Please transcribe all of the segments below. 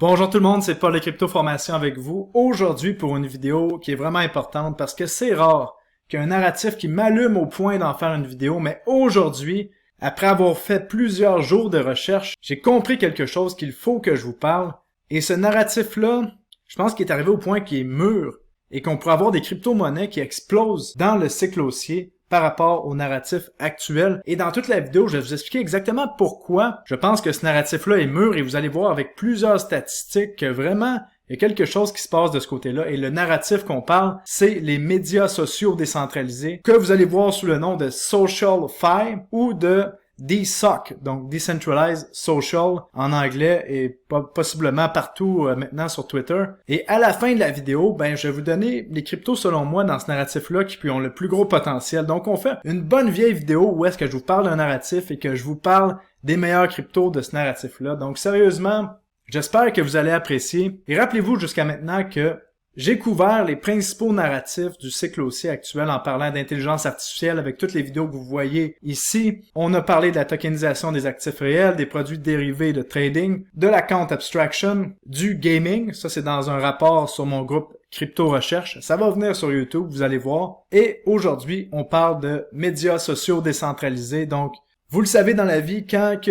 Bonjour tout le monde, c'est Paul de Crypto Formation avec vous. Aujourd'hui pour une vidéo qui est vraiment importante parce que c'est rare qu'il y ait un narratif qui m'allume au point d'en faire une vidéo, mais aujourd'hui, après avoir fait plusieurs jours de recherche, j'ai compris quelque chose qu'il faut que je vous parle. Et ce narratif-là, je pense qu'il est arrivé au point qu'il est mûr et qu'on pourrait avoir des crypto-monnaies qui explosent dans le cycle haussier par rapport au narratif actuel. Et dans toute la vidéo, je vais vous expliquer exactement pourquoi je pense que ce narratif-là est mûr et vous allez voir avec plusieurs statistiques que vraiment, il y a quelque chose qui se passe de ce côté-là. Et le narratif qu'on parle, c'est les médias sociaux décentralisés que vous allez voir sous le nom de SocialFi ou de DSOC, donc Decentralized Social en anglais et possiblement partout maintenant sur Twitter. Et à la fin de la vidéo, je vais vous donner les cryptos selon moi dans ce narratif-là qui ont le plus gros potentiel. Donc on fait une bonne vieille vidéo où est-ce que je vous parle d'un narratif et que je vous parle des meilleurs cryptos de ce narratif-là. Donc sérieusement, j'espère que vous allez apprécier. Et rappelez-vous jusqu'à maintenant que j'ai couvert les principaux narratifs du cycle haussier actuel en parlant d'intelligence artificielle avec toutes les vidéos que vous voyez ici. On a parlé de la tokenisation des actifs réels, des produits dérivés de trading, de la count abstraction, du gaming. Ça, c'est dans un rapport sur mon groupe Crypto Recherche. Ça va venir sur YouTube, vous allez voir. Et aujourd'hui, on parle de médias sociaux décentralisés. Donc, vous le savez dans la vie, quand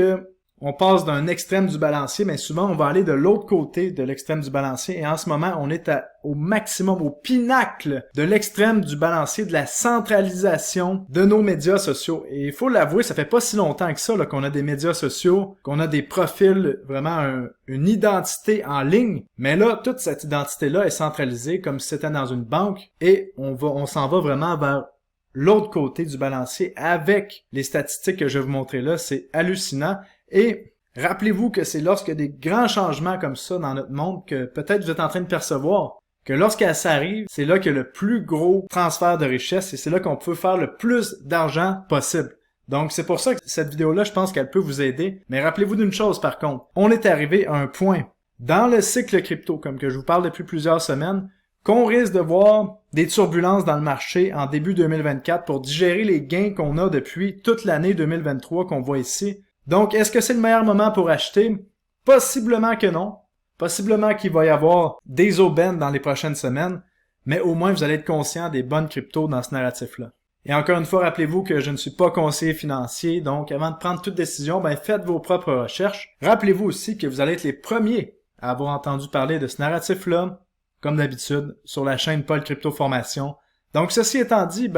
on passe d'un extrême du balancier, mais souvent on va aller de l'autre côté de l'extrême du balancier et en ce moment on est au maximum, au pinacle de l'extrême du balancier de la centralisation de nos médias sociaux. Et il faut l'avouer, ça fait pas si longtemps que ça là, qu'on a des médias sociaux, qu'on a des profils, vraiment une identité en ligne, mais là toute cette identité-là est centralisée comme si c'était dans une banque et on s'en va vraiment vers l'autre côté du balancier avec les statistiques que je vais vous montrer là, c'est hallucinant. Et rappelez-vous que c'est lorsque des grands changements comme ça dans notre monde que peut-être vous êtes en train de percevoir, que lorsque ça arrive, c'est là qu'il y a le plus gros transfert de richesse et c'est là qu'on peut faire le plus d'argent possible. Donc c'est pour ça que cette vidéo-là, je pense qu'elle peut vous aider. Mais rappelez-vous d'une chose par contre, on est arrivé à un point dans le cycle crypto, comme que je vous parle depuis plusieurs semaines, qu'on risque de voir des turbulences dans le marché en début 2024 pour digérer les gains qu'on a depuis toute l'année 2023 qu'on voit ici. Donc, est-ce que c'est le meilleur moment pour acheter? Possiblement que non. Possiblement qu'il va y avoir des aubaines dans les prochaines semaines, mais au moins vous allez être conscient des bonnes cryptos dans ce narratif-là. Et encore une fois, rappelez-vous que je ne suis pas conseiller financier, donc avant de prendre toute décision, faites vos propres recherches. Rappelez-vous aussi que vous allez être les premiers à avoir entendu parler de ce narratif-là, comme d'habitude, sur la chaîne Paul Crypto Formation. Donc, ceci étant dit,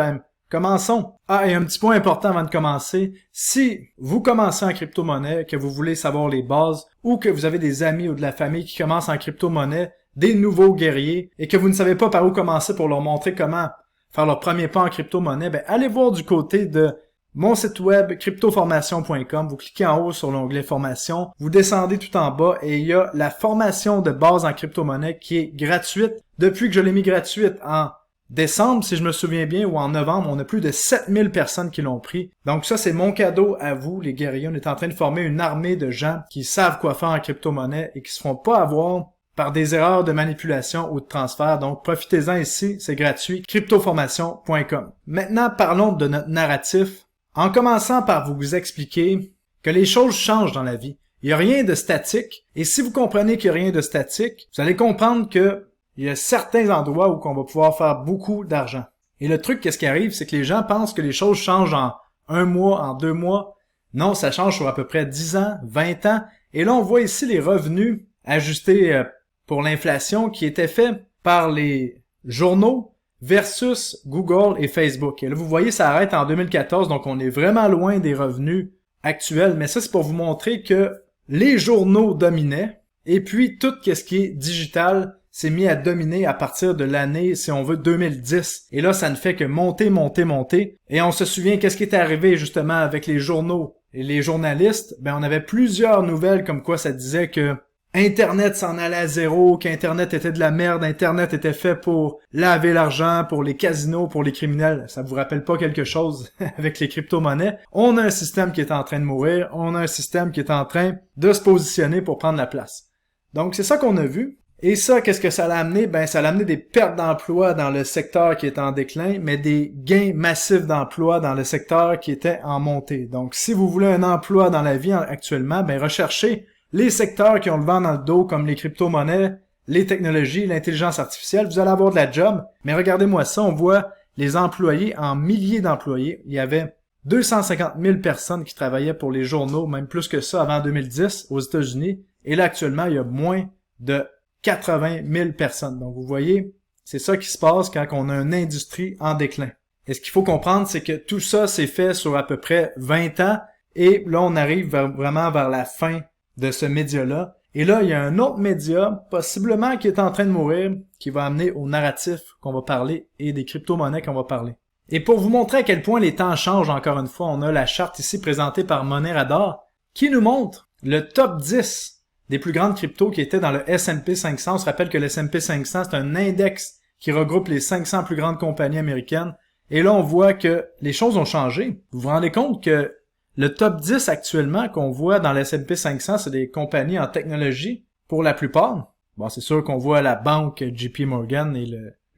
commençons. Ah, et un petit point important avant de commencer. Si vous commencez en crypto-monnaie, que vous voulez savoir les bases, ou que vous avez des amis ou de la famille qui commencent en crypto-monnaie, des nouveaux guerriers, et que vous ne savez pas par où commencer pour leur montrer comment faire leur premier pas en crypto-monnaie, allez voir du côté de mon site web cryptoformation.com, vous cliquez en haut sur l'onglet formation, vous descendez tout en bas et il y a la formation de base en crypto-monnaie qui est gratuite. Depuis que je l'ai mis gratuite en décembre, si je me souviens bien, ou en novembre, on a plus de 7000 personnes qui l'ont pris. Donc ça, c'est mon cadeau à vous, les guerriers. On est en train de former une armée de gens qui savent quoi faire en crypto-monnaie et qui se font pas avoir par des erreurs de manipulation ou de transfert. Donc profitez-en ici, c'est gratuit, cryptoformation.com. Maintenant, parlons de notre narratif. En commençant par vous expliquer que les choses changent dans la vie. Il n'y a rien de statique. Et si vous comprenez qu'il n'y a rien de statique, vous allez comprendre que il y a certains endroits où on va pouvoir faire beaucoup d'argent. Et le truc, qu'est-ce qui arrive, c'est que les gens pensent que les choses changent en 1 mois, en 2 mois. Non, ça change sur à peu près 10 ans, 20 ans. Et là, on voit ici les revenus ajustés pour l'inflation qui étaient faits par les journaux versus Google et Facebook. Et là, vous voyez, ça arrête en 2014, donc on est vraiment loin des revenus actuels. Mais ça, c'est pour vous montrer que les journaux dominaient. Et puis, tout ce qui est digital s'est mis à dominer à partir de l'année, si on veut, 2010. Et là, ça ne fait que monter, monter, monter. Et on se souvient qu'est-ce qui est arrivé justement avec les journaux et les journalistes. On avait plusieurs nouvelles comme quoi ça disait que Internet s'en allait à zéro, qu'Internet était de la merde, Internet était fait pour laver l'argent, pour les casinos, pour les criminels. Ça vous rappelle pas quelque chose avec les crypto-monnaies? On a un système qui est en train de mourir, on a un système qui est en train de se positionner pour prendre la place. Donc c'est ça qu'on a vu. Et ça, qu'est-ce que ça l'a amené? Ça l'a amené des pertes d'emplois dans le secteur qui est en déclin, mais des gains massifs d'emplois dans le secteur qui était en montée. Donc si vous voulez un emploi dans la vie actuellement, recherchez les secteurs qui ont le vent dans le dos, comme les crypto-monnaies, les technologies, l'intelligence artificielle, vous allez avoir de la job. Mais regardez-moi ça, on voit les employés en milliers d'employés. Il y avait 250 000 personnes qui travaillaient pour les journaux, même plus que ça avant 2010 aux États-Unis. Et là, actuellement, il y a moins de 80 000 personnes. Donc, vous voyez, c'est ça qui se passe quand on a une industrie en déclin. Et ce qu'il faut comprendre, c'est que tout ça s'est fait sur à peu près 20 ans. Et là, on arrive vraiment vers la fin de ce média-là. Et là, il y a un autre média, possiblement qui est en train de mourir, qui va amener au narratif qu'on va parler et des crypto-monnaies qu'on va parler. Et pour vous montrer à quel point les temps changent encore une fois, on a la charte ici présentée par Money Radar qui nous montre le top 10 des plus grandes cryptos qui étaient dans le S&P 500. On se rappelle que le S&P 500, c'est un index qui regroupe les 500 plus grandes compagnies américaines. Et là, on voit que les choses ont changé. Vous vous rendez compte que le top 10 actuellement qu'on voit dans le S&P 500, c'est des compagnies en technologie pour la plupart. Bon, c'est sûr qu'on voit la banque JP Morgan et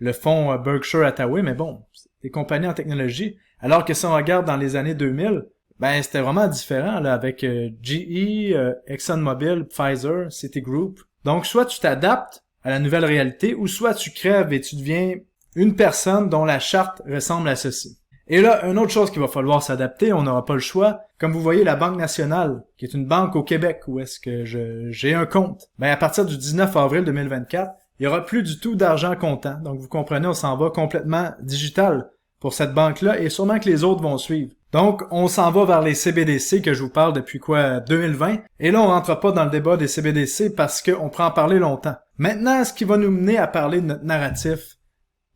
le fonds Berkshire Hathaway, mais bon, c'est des compagnies en technologie. Alors que si on regarde dans les années 2000, ben c'était vraiment différent là avec GE, ExxonMobil, Pfizer, Citigroup. Donc soit tu t'adaptes à la nouvelle réalité ou soit tu crèves et tu deviens une personne dont la charte ressemble à ceci. Et là, une autre chose qu'il va falloir s'adapter, on n'aura pas le choix. Comme vous voyez, la Banque nationale, qui est une banque au Québec où est-ce que j'ai un compte, ben à partir du 19 avril 2024, il y aura plus du tout d'argent comptant. Donc vous comprenez, on s'en va complètement digital pour cette banque-là et sûrement que les autres vont suivre. Donc on s'en va vers les CBDC que je vous parle depuis 2020. Et là, on rentre pas dans le débat des CBDC parce qu'on pourra en parler longtemps. Maintenant, ce qui va nous mener à parler de notre narratif,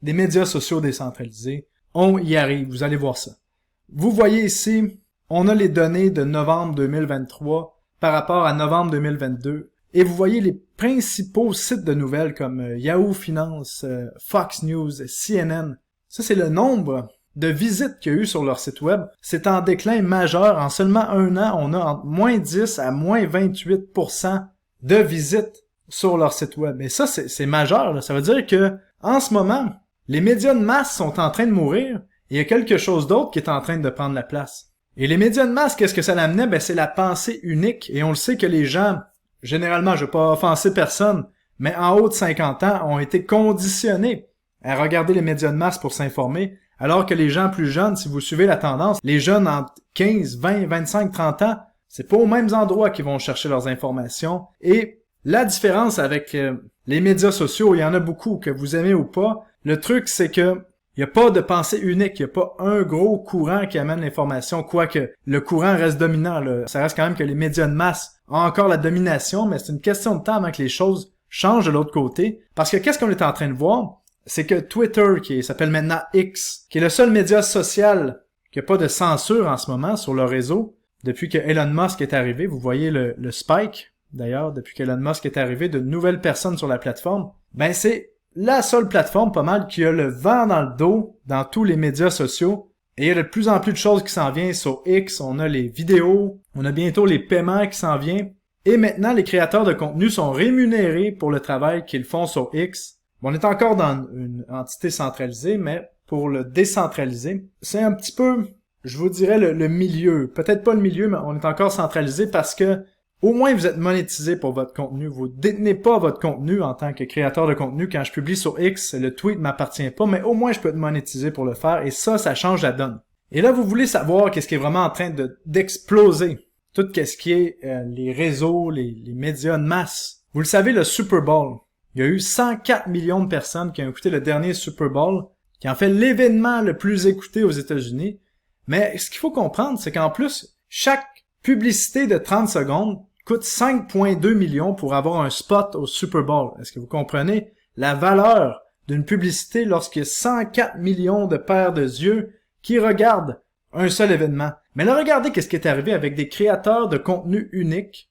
des médias sociaux décentralisés, on y arrive, vous allez voir ça. Vous voyez ici, on a les données de novembre 2023 par rapport à novembre 2022. Et vous voyez les principaux sites de nouvelles comme Yahoo Finance, Fox News, CNN. Ça, c'est le nombre de visites qu'il y a eu sur leur site web. C'est en déclin majeur. En seulement un an, on a entre moins 10 à moins 28% de visites sur leur site web. Et ça, c'est majeur, là. Ça veut dire que en ce moment, les médias de masse sont en train de mourir et il y a quelque chose d'autre qui est en train de prendre la place. Et les médias de masse, qu'est-ce que ça l'amenait? Ben, c'est la pensée unique. Et on le sait que les gens, généralement, je ne veux pas offenser personne, mais en haut de 50 ans, ont été conditionnés à regarder les médias de masse pour s'informer, alors que les gens plus jeunes, si vous suivez la tendance, les jeunes entre 15, 20, 25, 30 ans, c'est pas aux mêmes endroits qu'ils vont chercher leurs informations. Et la différence avec les médias sociaux, il y en a beaucoup, que vous aimez ou pas. Le truc, c'est que il n'y a pas de pensée unique, il n'y a pas un gros courant qui amène l'information, quoique le courant reste dominant. Là. Ça reste quand même que les médias de masse ont encore la domination, mais c'est une question de temps avant que les choses changent de l'autre côté. Parce que qu'est-ce qu'on est en train de voir? C'est que Twitter, qui s'appelle maintenant X, qui est le seul média social qui n'a pas de censure en ce moment sur le réseau, depuis que Elon Musk est arrivé, vous voyez le spike, d'ailleurs, depuis qu'Elon Musk est arrivé, de nouvelles personnes sur la plateforme, ben c'est la seule plateforme pas mal qui a le vent dans le dos dans tous les médias sociaux. Et il y a de plus en plus de choses qui s'en viennent sur X. On a les vidéos, on a bientôt les paiements qui s'en viennent. Et maintenant, les créateurs de contenu sont rémunérés pour le travail qu'ils font sur X. Bon, on est encore dans une entité centralisée, mais pour le décentraliser, c'est un petit peu, je vous dirais, le milieu. Peut-être pas le milieu, mais on est encore centralisé parce que au moins, vous êtes monétisé pour votre contenu. Vous détenez pas votre contenu en tant que créateur de contenu. Quand je publie sur X, le tweet m'appartient pas, mais au moins, je peux être monétisé pour le faire. Et ça change la donne. Et là, vous voulez savoir qu'est-ce qui est vraiment en train d'exploser. Tout ce qui est les réseaux, les médias de masse. Vous le savez, le Super Bowl. Il y a eu 104 millions de personnes qui ont écouté le dernier Super Bowl, qui en fait l'événement le plus écouté aux États-Unis. Mais ce qu'il faut comprendre, c'est qu'en plus, chaque publicité de 30 secondes coûte 5,2 millions pour avoir un spot au Super Bowl. Est-ce que vous comprenez la valeur d'une publicité lorsqu'il y a 104 millions de paires de yeux qui regardent un seul événement? Mais là, regardez qu'est-ce qui est arrivé avec des créateurs de contenu uniques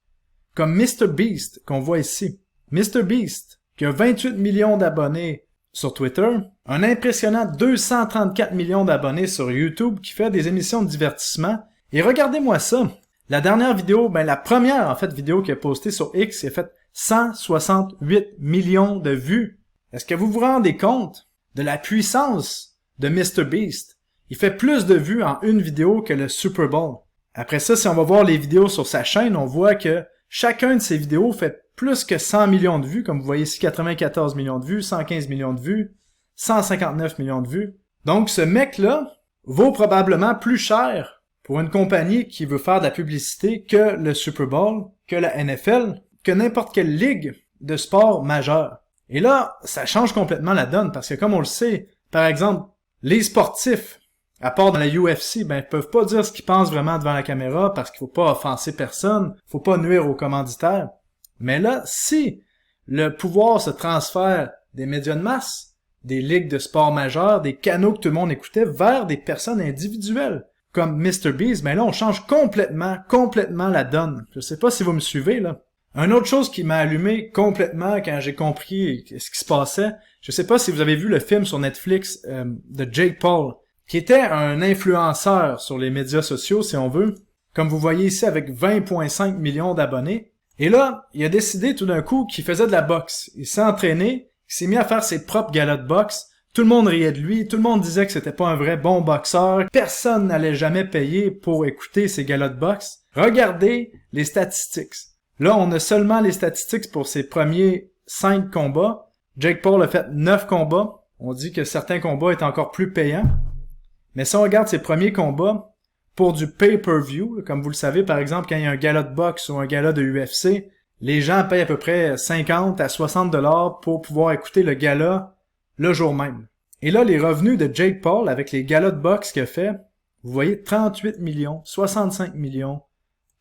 comme MrBeast qu'on voit ici. MrBeast, qui a 28 millions d'abonnés sur Twitter, un impressionnant 234 millions d'abonnés sur YouTube qui fait des émissions de divertissement. Et regardez-moi ça. La dernière vidéo, la première, en fait, vidéo qu'il a postée sur X, il a fait 168 millions de vues. Est-ce que vous vous rendez compte de la puissance de MrBeast? Il fait plus de vues en une vidéo que le Super Bowl. Après ça, si on va voir les vidéos sur sa chaîne, on voit que chacun de ces vidéos fait plus que 100 millions de vues, comme vous voyez ici, 94 millions de vues, 115 millions de vues, 159 millions de vues. Donc ce mec-là vaut probablement plus cher pour une compagnie qui veut faire de la publicité que le Super Bowl, que la NFL, que n'importe quelle ligue de sport majeure. Et là, ça change complètement la donne, parce que comme on le sait, par exemple, les sportifs, à part dans la UFC, ils peuvent pas dire ce qu'ils pensent vraiment devant la caméra, parce qu'il faut pas offenser personne, faut pas nuire aux commanditaires. Mais là, si le pouvoir se transfère des médias de masse, des ligues de sport majeurs, des canaux que tout le monde écoutait, vers des personnes individuelles, comme MrBeast, là, on change complètement la donne. Je sais pas si vous me suivez, là. Une autre chose qui m'a allumé complètement quand j'ai compris ce qui se passait, je sais pas si vous avez vu le film sur Netflix de Jake Paul, qui était un influenceur sur les médias sociaux, si on veut, comme vous voyez ici avec 20,5 millions d'abonnés. Et là, il a décidé tout d'un coup qu'il faisait de la boxe. Il s'est entraîné, il s'est mis à faire ses propres galas de boxe. Tout le monde riait de lui, tout le monde disait que c'était pas un vrai bon boxeur. Personne n'allait jamais payer pour écouter ses galas de boxe. Regardez les statistiques. Là, on a seulement les statistiques pour ses premiers 5 combats. Jake Paul a fait 9 combats. On dit que certains combats étaient encore plus payants. Mais si on regarde ses premiers combats, pour du pay-per-view, comme vous le savez, par exemple, quand il y a un gala de boxe ou un gala de UFC, les gens payent à peu près 50 à 60 $ pour pouvoir écouter le gala le jour même. Et là, les revenus de Jake Paul avec les galas de boxe qu'il a fait, vous voyez 38 millions, 65 millions,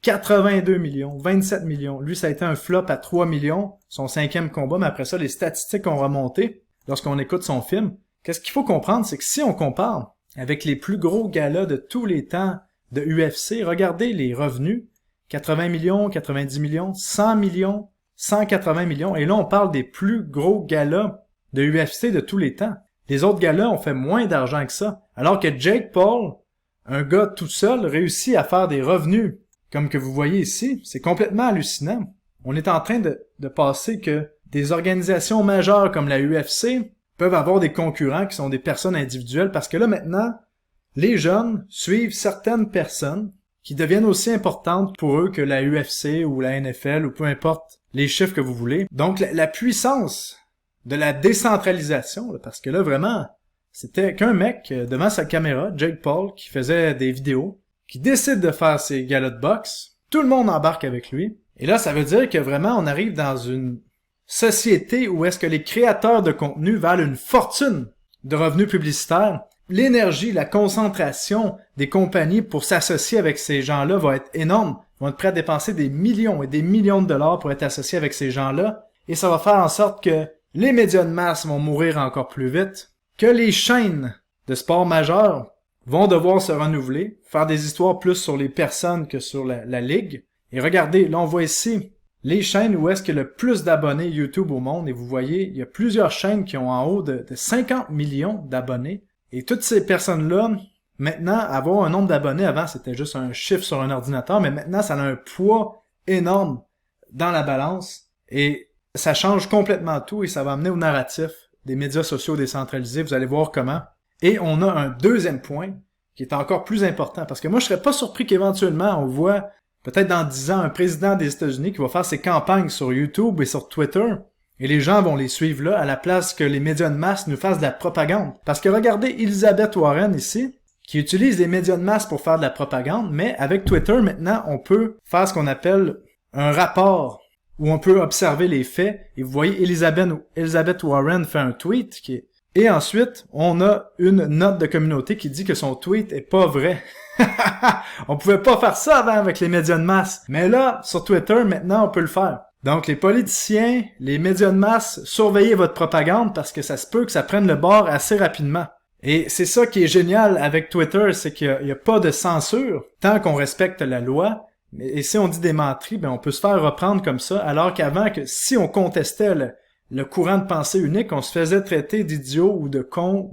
82 millions, 27 millions. Lui, ça a été un flop à 3 millions, son 5e combat, mais après ça, les statistiques ont remonté lorsqu'on écoute son film. Qu'est-ce qu'il faut comprendre, c'est que si on compare avec les plus gros galas de tous les temps de UFC, regardez les revenus, 80 millions, 90 millions, 100 millions, 180 millions, et là, on parle des plus gros galas de UFC de tous les temps. Les autres galas ont fait moins d'argent que ça, alors que Jake Paul, un gars tout seul, réussit à faire des revenus comme que vous voyez ici. C'est complètement hallucinant. On est en train de passer que des organisations majeures comme la UFC peuvent avoir des concurrents qui sont des personnes individuelles, parce que là, maintenant, les jeunes suivent certaines personnes qui deviennent aussi importantes pour eux que la UFC ou la NFL ou peu importe les chiffres que vous voulez. Donc, la puissance de la décentralisation, là, parce que là, vraiment, c'était qu'un mec devant sa caméra, Jake Paul, qui faisait des vidéos, qui décide de faire ses galas de boxe. Tout le monde embarque avec lui. Et là, ça veut dire que vraiment, on arrive dans une société où est-ce que les créateurs de contenu valent une fortune de revenus publicitaires. L'énergie, la concentration des compagnies pour s'associer avec ces gens-là va être énorme. Ils vont être prêts à dépenser des millions et des millions de dollars pour être associés avec ces gens-là. Et ça va faire en sorte que les médias de masse vont mourir encore plus vite, que les chaînes de sport majeurs vont devoir se renouveler, faire des histoires plus sur les personnes que sur la ligue. Et regardez, là on voit ici les chaînes où est-ce qu'il y a le plus d'abonnés YouTube au monde, et vous voyez, il y a plusieurs chaînes qui ont en haut de 50 millions d'abonnés. Et toutes ces personnes-là, maintenant, avoir un nombre d'abonnés, avant c'était juste un chiffre sur un ordinateur, mais maintenant ça a un poids énorme dans la balance, et ça change complètement tout, et ça va amener au narratif des médias sociaux décentralisés, vous allez voir comment. Et on a un deuxième point qui est encore plus important, parce que moi je serais pas surpris qu'éventuellement on voit peut-être dans 10 ans un président des États-Unis qui va faire ses campagnes sur YouTube et sur Twitter, et les gens vont les suivre là à la place que les médias de masse nous fassent de la propagande. Parce que regardez Elizabeth Warren ici, qui utilise les médias de masse pour faire de la propagande, mais avec Twitter maintenant on peut faire ce qu'on appelle un rapport où on peut observer les faits, et vous voyez Elizabeth Warren fait un tweet et ensuite, on a une note de communauté qui dit que son tweet est pas vrai. On pouvait pas faire ça avant avec les médias de masse. Mais là, sur Twitter, maintenant, on peut le faire. Donc, les politiciens, les médias de masse, surveillez votre propagande parce que ça se peut que ça prenne le bord assez rapidement. Et c'est ça qui est génial avec Twitter, c'est qu'il y a pas de censure tant qu'on respecte la loi. Et si on dit des menteries, on peut se faire reprendre comme ça, alors qu'avant, que si on contestait le courant de pensée unique, on se faisait traiter d'idiot ou de con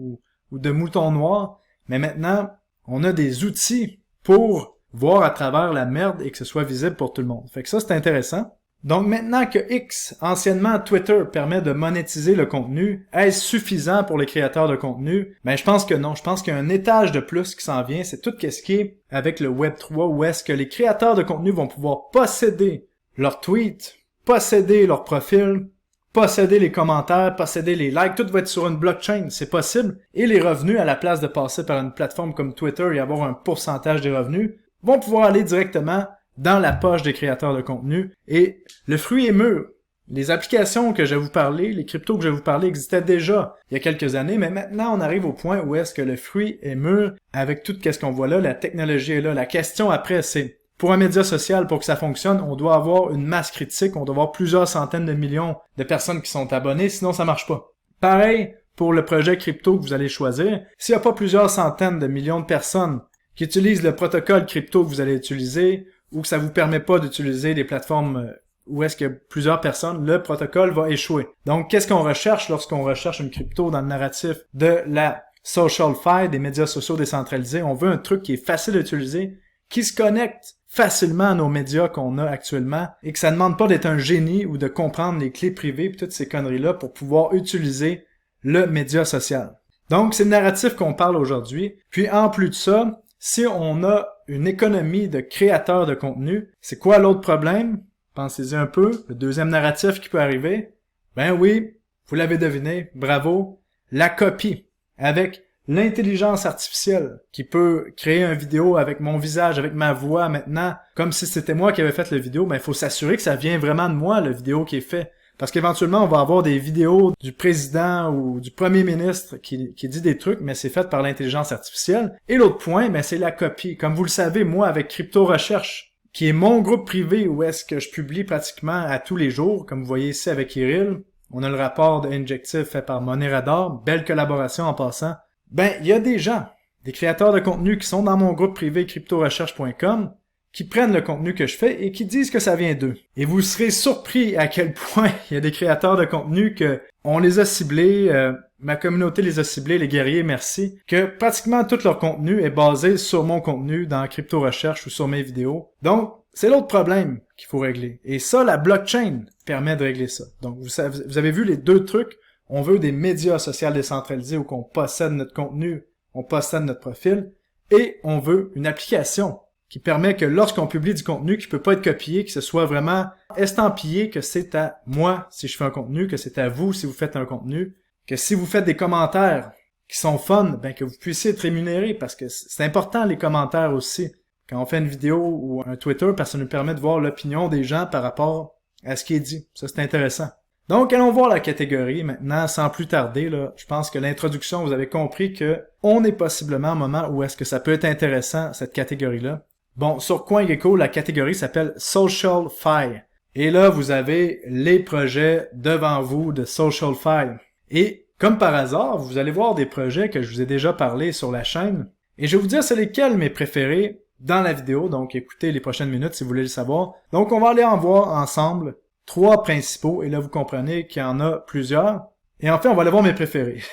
ou de mouton noir. Mais maintenant, on a des outils pour voir à travers la merde et que ce soit visible pour tout le monde. Fait que ça, c'est intéressant. Donc maintenant que X, anciennement Twitter, permet de monétiser le contenu, est-ce suffisant pour les créateurs de contenu? Je pense que non. Je pense qu'il y a un étage de plus qui s'en vient. C'est tout ce qui est avec le Web 3, où est-ce que les créateurs de contenu vont pouvoir posséder leurs tweets, posséder leur profil, posséder les commentaires, posséder les likes, tout va être sur une blockchain, c'est possible. Et les revenus, à la place de passer par une plateforme comme Twitter et avoir un pourcentage des revenus, vont pouvoir aller directement dans la poche des créateurs de contenu. Et le fruit est mûr. Les applications que je vais vous parler, les cryptos que je vais vous parler existaient déjà il y a quelques années, mais maintenant on arrive au point où est-ce que le fruit est mûr avec tout ce qu'on voit là, la technologie est là. La question après c'est, pour un média social, pour que ça fonctionne, on doit avoir une masse critique, on doit avoir plusieurs centaines de millions de personnes qui sont abonnées, sinon ça marche pas. Pareil pour le projet crypto que vous allez choisir, s'il n'y a pas plusieurs centaines de millions de personnes qui utilisent le protocole crypto que vous allez utiliser, ou que ça vous permet pas d'utiliser des plateformes où est-ce que plusieurs personnes, le protocole va échouer. Donc, qu'est-ce qu'on recherche lorsqu'on recherche une crypto dans le narratif de la social fi, des médias sociaux décentralisés? On veut un truc qui est facile à utiliser, qui se connecte facilement à nos médias qu'on a actuellement et que ça ne demande pas d'être un génie ou de comprendre les clés privées et toutes ces conneries-là pour pouvoir utiliser le média social. Donc, c'est le narratif qu'on parle aujourd'hui. Puis, en plus de ça, si on a une économie de créateurs de contenu, c'est quoi l'autre problème? Pensez-y un peu. Le deuxième narratif qui peut arriver. Ben oui, vous l'avez deviné. Bravo. La copie. Avec l'intelligence artificielle qui peut créer une vidéo avec mon visage, avec ma voix maintenant, comme si c'était moi qui avais fait la vidéo, ben il faut s'assurer que ça vient vraiment de moi, la vidéo qui est faite. Parce qu'éventuellement, on va avoir des vidéos du président ou du premier ministre qui dit des trucs, mais c'est fait par l'intelligence artificielle. Et l'autre point, ben c'est la copie. Comme vous le savez, moi, avec Crypto Recherche, qui est mon groupe privé où est-ce que je publie pratiquement à tous les jours, comme vous voyez ici avec Iril, on a le rapport de Injective fait par Money Radar, belle collaboration en passant. Ben, il y a des gens, des créateurs de contenu qui sont dans mon groupe privé cryptorecherche.com, qui prennent le contenu que je fais et qui disent que ça vient d'eux. Et vous serez surpris à quel point il y a des créateurs de contenu que on les a ciblés, ma communauté les a ciblés, les guerriers, merci, que pratiquement tout leur contenu est basé sur mon contenu dans Crypto Recherche ou sur mes vidéos. Donc, c'est l'autre problème qu'il faut régler. Et ça, la blockchain permet de régler ça. Donc, vous avez vu les deux trucs. On veut des médias sociaux décentralisés où on possède notre contenu, on possède notre profil, et on veut une application qui permet que lorsqu'on publie du contenu qui peut pas être copié, que ce soit vraiment estampillé que c'est à moi si je fais un contenu, que c'est à vous si vous faites un contenu, que si vous faites des commentaires qui sont fun, ben que vous puissiez être rémunéré parce que c'est important les commentaires aussi. Quand on fait une vidéo ou un Twitter, parce que ça nous permet de voir l'opinion des gens par rapport à ce qui est dit. Ça, c'est intéressant. Donc, allons voir la catégorie maintenant, sans plus tarder. Là, je pense que l'introduction, vous avez compris que on est possiblement au moment où est-ce que ça peut être intéressant, cette catégorie-là. Bon, sur CoinGecko, la catégorie s'appelle Social Fi. Et là, vous avez les projets devant vous de Social Fi. Et comme par hasard, vous allez voir des projets que je vous ai déjà parlé sur la chaîne. Et je vais vous dire c'est lesquels mes préférés dans la vidéo. Donc, écoutez les prochaines minutes si vous voulez le savoir. Donc, on va aller en voir ensemble 3 principaux. Et là, vous comprenez qu'il y en a plusieurs. Et en fait, on va aller voir mes préférés.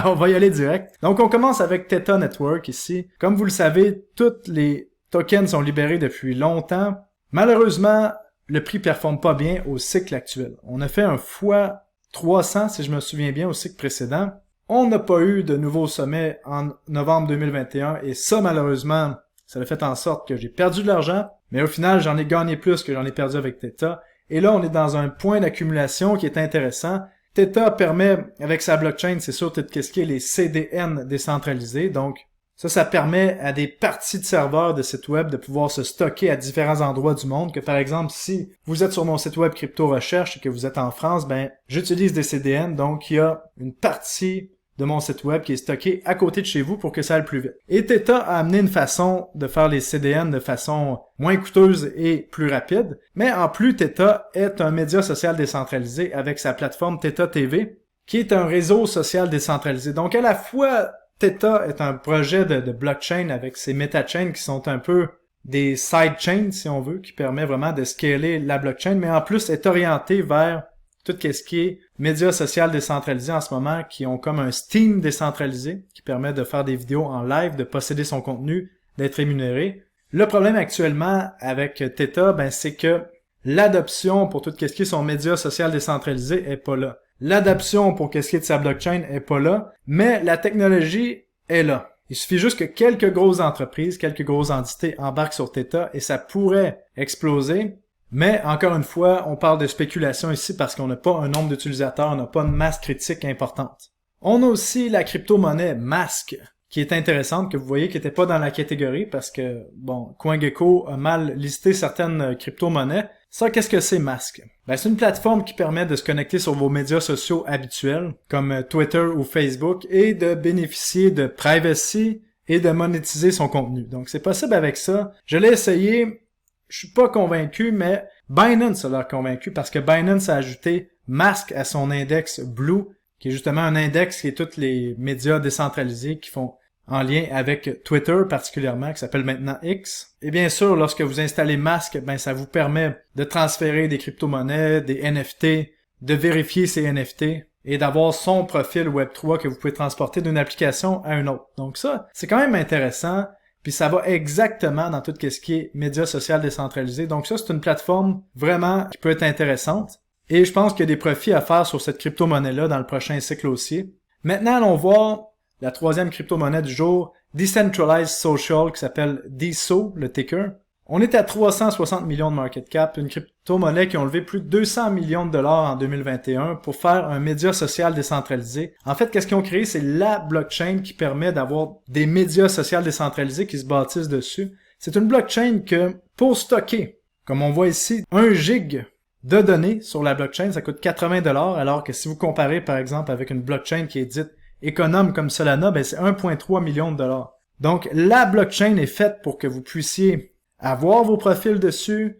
On va y aller direct. Donc, on commence avec Theta Network ici. Comme vous le savez, toutes les tokens sont libérés depuis longtemps. Malheureusement, le prix performe pas bien au cycle actuel. On a fait un fois 300, si je me souviens bien, au cycle précédent. On n'a pas eu de nouveau sommet en novembre 2021 et ça, malheureusement, ça a fait en sorte que j'ai perdu de l'argent, mais au final, j'en ai gagné plus que j'en ai perdu avec Theta. Et là, on est dans un point d'accumulation qui est intéressant. Theta permet, avec sa blockchain, c'est sûr, tout ce qui est les CDN décentralisés, donc ça permet à des parties de serveurs de sites web de pouvoir se stocker à différents endroits du monde, que par exemple, si vous êtes sur mon site web Crypto Recherche et que vous êtes en France, ben, j'utilise des CDN, donc il y a une partie de mon site web qui est stockée à côté de chez vous pour que ça aille plus vite. Et Theta a amené une façon de faire les CDN de façon moins coûteuse et plus rapide, mais en plus, Theta est un média social décentralisé avec sa plateforme Theta TV, qui est un réseau social décentralisé. Donc à la fois, Theta est un projet de blockchain avec ses metachains qui sont un peu des sidechains, si on veut, qui permet vraiment de scaler la blockchain, mais en plus est orienté vers tout ce qui est médias sociaux décentralisés en ce moment, qui ont comme un Steam décentralisé, qui permet de faire des vidéos en live, de posséder son contenu, d'être rémunéré. Le problème actuellement avec Theta, ben, c'est que l'adoption pour tout ce qui est son média social décentralisé est pas là. L'adoption pour ce qui est de sa blockchain est pas là, mais la technologie est là. Il suffit juste que quelques grosses entreprises, quelques grosses entités embarquent sur Theta et ça pourrait exploser Mais encore une fois, on parle de spéculation ici parce qu'on n'a pas un nombre d'utilisateurs, on n'a pas une masse critique importante. On a aussi la crypto-monnaie Mask, qui est intéressante, que vous voyez qui n'était pas dans la catégorie parce que, bon, CoinGecko a mal listé certaines crypto-monnaies. Ça, qu'est-ce que c'est Mask? Ben, c'est une plateforme qui permet de se connecter sur vos médias sociaux habituels, comme Twitter ou Facebook, et de bénéficier de privacy et de monétiser son contenu. Donc, c'est possible avec ça. Je l'ai essayé. Je suis pas convaincu, mais Binance a l'air convaincu parce que Binance a ajouté Mask à son index Blue, qui est justement un index qui est tous les médias décentralisés qui font en lien avec Twitter particulièrement, qui s'appelle maintenant X. Et bien sûr, lorsque vous installez Mask, ben ça vous permet de transférer des crypto-monnaies, des NFT, de vérifier ces NFT et d'avoir son profil Web3 que vous pouvez transporter d'une application à une autre. Donc ça, c'est quand même intéressant. Puis ça va exactement dans tout ce qui est médias sociaux décentralisés. Donc ça, c'est une plateforme vraiment qui peut être intéressante. Et je pense qu'il y a des profits à faire sur cette crypto-monnaie-là dans le prochain cycle aussi. Maintenant, allons voir la troisième crypto-monnaie du jour, Decentralized Social, qui s'appelle DSO, le ticker. On est à 360 millions de market cap, une crypto-monnaie qui ont levé plus de 200 millions de dollars en 2021 pour faire un média social décentralisé. En fait, qu'est-ce qu'ils ont créé? C'est la blockchain qui permet d'avoir des médias sociaux décentralisés qui se bâtissent dessus. C'est une blockchain que, pour stocker, comme on voit ici, 1 gig de données sur la blockchain, ça coûte 80 dollars, alors que si vous comparez par exemple avec une blockchain qui est dite économe comme Solana, ben c'est 1,3 million de dollars. Donc, la blockchain est faite pour que vous puissiez avoir vos profils dessus,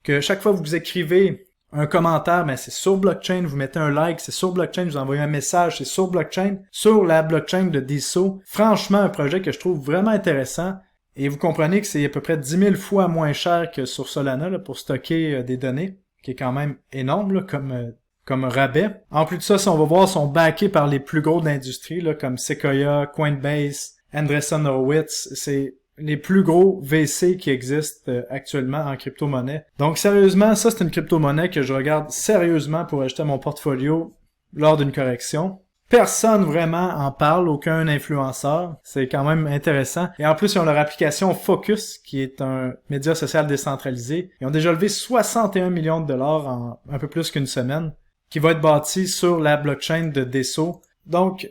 que chaque fois que vous écrivez un commentaire, ben c'est sur blockchain, vous mettez un like, c'est sur blockchain, vous envoyez un message, c'est sur blockchain, sur la blockchain de DSO. Franchement, un projet que je trouve vraiment intéressant. Et vous comprenez que c'est à peu près 10 000 fois moins cher que sur Solana là, pour stocker des données, qui est quand même énorme là, comme rabais. En plus de ça, si on va voir, sont backés par les plus gros de l'industrie, là, comme Sequoia, Coinbase, Andreessen Horowitz. C'est les plus gros VC qui existent actuellement en crypto-monnaie. Donc sérieusement, ça c'est une crypto-monnaie que je regarde sérieusement pour ajouter à mon portfolio lors d'une correction. Personne vraiment en parle, aucun influenceur. C'est quand même intéressant. Et en plus, ils ont leur application Focus, qui est un média social décentralisé. Ils ont déjà levé 61 millions de dollars en un peu plus qu'une semaine, qui va être bâti sur la blockchain de DSO. Donc,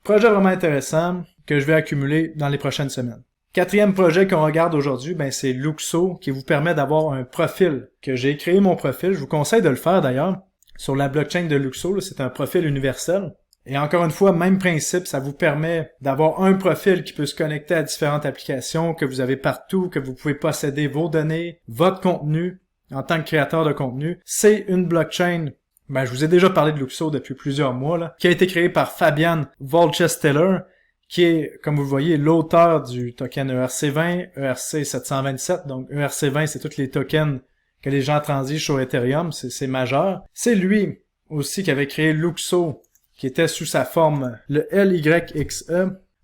projet vraiment intéressant que je vais accumuler dans les prochaines semaines. Quatrième projet qu'on regarde aujourd'hui, ben c'est Luxo, qui vous permet d'avoir un profil. Que j'ai créé mon profil, je vous conseille de le faire d'ailleurs. Sur la blockchain de Luxo, c'est un profil universel. Et encore une fois, même principe, ça vous permet d'avoir un profil qui peut se connecter à différentes applications que vous avez partout, que vous pouvez posséder vos données, votre contenu en tant que créateur de contenu. C'est une blockchain, ben je vous ai déjà parlé de Luxo depuis plusieurs mois, là, qui a été créée par Fabian Volchesteller, qui est, comme vous le voyez, l'auteur du token ERC20, ERC727. Donc ERC20, c'est tous les tokens que les gens transigent sur Ethereum, c'est majeur. C'est lui aussi qui avait créé Luxo, qui était sous sa forme le LYXE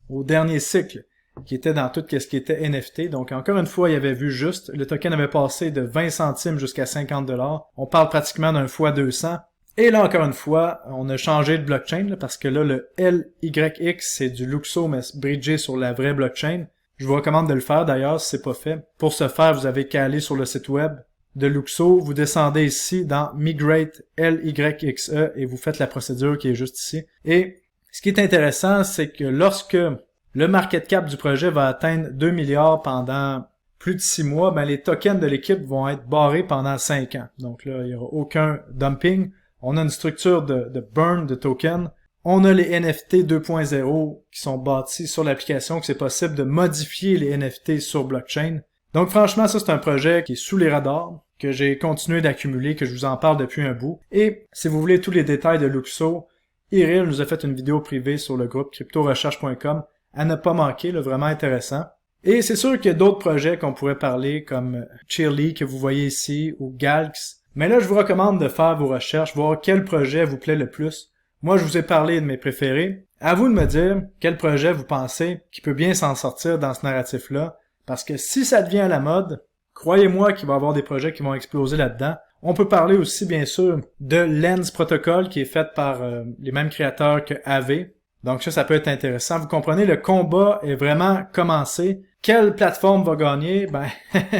au dernier cycle, qui était dans tout ce qui était NFT. Donc encore une fois, il avait vu juste. Le token avait passé de 20 centimes jusqu'à 50 $. On parle pratiquement d'un fois 200. Et là, encore une fois, on a changé de blockchain, là, parce que là, le LYX, c'est du Luxo, mais bridgé sur la vraie blockchain. Je vous recommande de le faire, d'ailleurs, si c'est pas fait. Pour ce faire, vous avez qu'à aller sur le site web de Luxo, vous descendez ici dans Migrate LYXE et vous faites la procédure qui est juste ici. Et ce qui est intéressant, c'est que lorsque le market cap du projet va atteindre 2 milliards pendant plus de 6 mois, ben les tokens de l'équipe vont être barrés pendant 5 ans. Donc là, il n'y aura aucun dumping. On a une structure de burn de tokens. On a les NFT 2.0 qui sont bâtis sur l'application, que c'est possible de modifier les NFT sur blockchain. Donc franchement, ça c'est un projet qui est sous les radars, que j'ai continué d'accumuler, que je vous en parle depuis un bout. Et si vous voulez tous les détails de Luxo, Iril nous a fait une vidéo privée sur le groupe cryptorecherche.com à ne pas manquer, là, vraiment intéressant. Et c'est sûr qu'il y a d'autres projets qu'on pourrait parler, comme Cheerly que vous voyez ici, ou Galx. Mais là, je vous recommande de faire vos recherches, voir quel projet vous plaît le plus. Moi, je vous ai parlé de mes préférés. À vous de me dire quel projet vous pensez qui peut bien s'en sortir dans ce narratif-là. Parce que si ça devient à la mode, croyez-moi qu'il va y avoir des projets qui vont exploser là-dedans. On peut parler aussi, bien sûr, de Lens Protocol qui est fait par les mêmes créateurs que AV. Donc ça peut être intéressant. Vous comprenez, le combat est vraiment commencé. Quelle plateforme va gagner? Ben,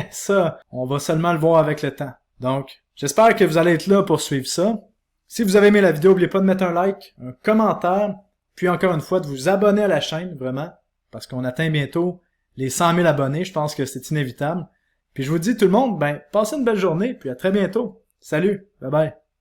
ça, on va seulement le voir avec le temps. Donc, j'espère que vous allez être là pour suivre ça. Si vous avez aimé la vidéo, n'oubliez pas de mettre un like, un commentaire, puis encore une fois, de vous abonner à la chaîne, vraiment, parce qu'on atteint bientôt les 100 000 abonnés, je pense que c'est inévitable. Puis je vous dis tout le monde, passez une belle journée, puis à très bientôt. Salut, bye bye.